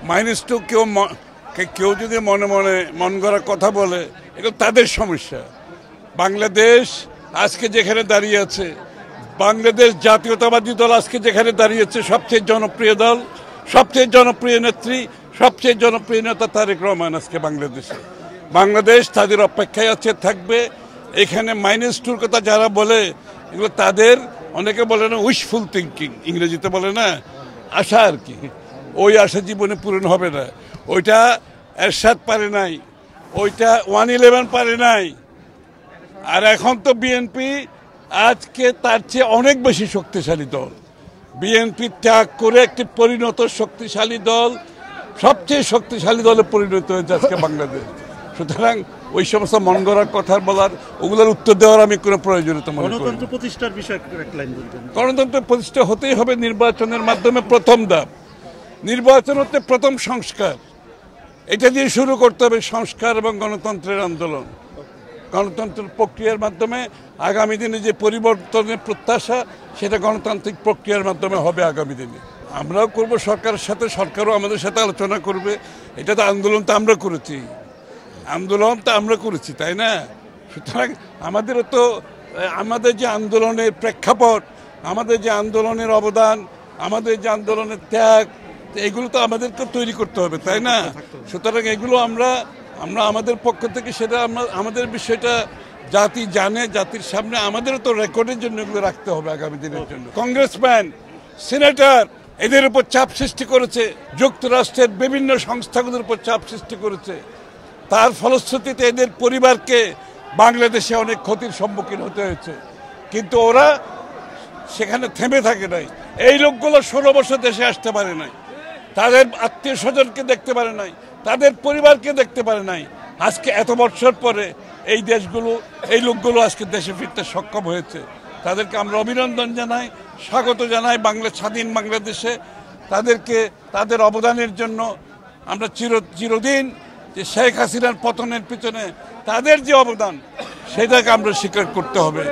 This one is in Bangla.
-2 কেউ যদি মনে মনে মন গড়া কথা বলে, এগুলো তাদের সমস্যা। বাংলাদেশ আজকে যেখানে দাঁড়িয়ে আছে, বাংলাদেশ জাতীয়তাবাদী দল আজকে যেখানে দাঁড়িয়েছে, সবচেয়ে জনপ্রিয় দল, সবচেয়ে জনপ্রিয় নেত্রী, সবচেয়ে জনপ্রিয় নেতা তারেক রহমান আজকে বাংলাদেশে। বাংলাদেশ তাদের অপেক্ষায় আছে, থাকবে। এখানে -2 কথা যারা বলে, এগুলো তাদের, অনেকে বলে না উইশফুল থিঙ্কিং, ইংরেজিতে বলে না, আশা আর কি। ওই আশা জীবনে পূরণ হবে না। ওইটা এরশাদ পারে নাই, ওইটা 111 পারে নাই। আর এখন তো বিএনপি আজকে তার চেয়ে অনেক বেশি শক্তিশালী দল। বিএনপি ত্যাগ করে একটি পরিণত শক্তিশালী দল, সবচেয়ে শক্তিশালী দলে পরিণত হয়েছে আজকে বাংলাদেশ। সুতরাং ওই সমস্ত মন গড়ার কথা বলার, ওগুলোর উত্তর দেওয়ার আমি কোনো প্রয়োজনীয়তা মনে করি না। গণতন্ত্র প্রতিষ্ঠার বিষয়ে এক লাইন বলতেন। গণতন্ত্র প্রতিষ্ঠা হতেই হবে নির্বাচনের মাধ্যমে, প্রথম ধাপ। নির্বাচন হচ্ছে প্রথম সংস্কার, এটা দিয়ে শুরু করতে হবে সংস্কার এবং গণতন্ত্রের আন্দোলন। গণতন্ত্রের প্রক্রিয়ার মাধ্যমে আগামী দিনে যে পরিবর্তনের প্রত্যাশা, সেটা গণতান্ত্রিক প্রক্রিয়ার মাধ্যমে হবে আগামী দিনে। আমরাও করব সরকারের সাথে, সরকারও আমাদের সাথে আলোচনা করবে। এটা তো আন্দোলন তো আমরা করেছি, তাই না? সুতরাং আমাদেরও তো, আমাদের যে আন্দোলনের প্রেক্ষাপট, আমাদের যে আন্দোলনের অবদান, আমাদের যে আন্দোলনের ত্যাগ, এগুলো তো আমাদেরকে তৈরি করতে হবে, তাই না? সুতরাং এগুলো আমরা আমাদের পক্ষ থেকে সেটা আমাদের বিষয়টা জাতি জানে, জাতির সামনে আমাদেরও তো রেকর্ডের জন্য এগুলো রাখতে হবে আগামী দিনের জন্য। কংগ্রেসম্যান, সিনেটর, এদের উপর চাপ সৃষ্টি করেছে, যুক্তরাষ্ট্রের বিভিন্ন সংস্থাগুলোর উপর চাপ সৃষ্টি করেছে। তার ফলশ্রুতিতে এদের পরিবারকে বাংলাদেশে অনেক ক্ষতির সম্মুখীন হতে হয়েছে, কিন্তু ওরা সেখানে থেমে থাকে নাই। এই লোকগুলো 16 বছর দেশে আসতে পারে নাই, তাদের আত্মীয় স্বজনকে দেখতে পারে নাই, তাদের পরিবারকে দেখতে পারে নাই। আজকে এত বছর পরে এই লোকগুলো আজকে দেশে ফিরতে সক্ষম হয়েছে। তাদেরকে আমরা অভিনন্দন জানাই, স্বাগত জানাই স্বাধীন বাংলাদেশে। তাদেরকে তাদের অবদানের জন্য আমরা চিরদিন, যে শেখ হাসিনার পতনের পিছনে তাদের যে অবদান, সেটাকে আমরা স্বীকার করতে হবে।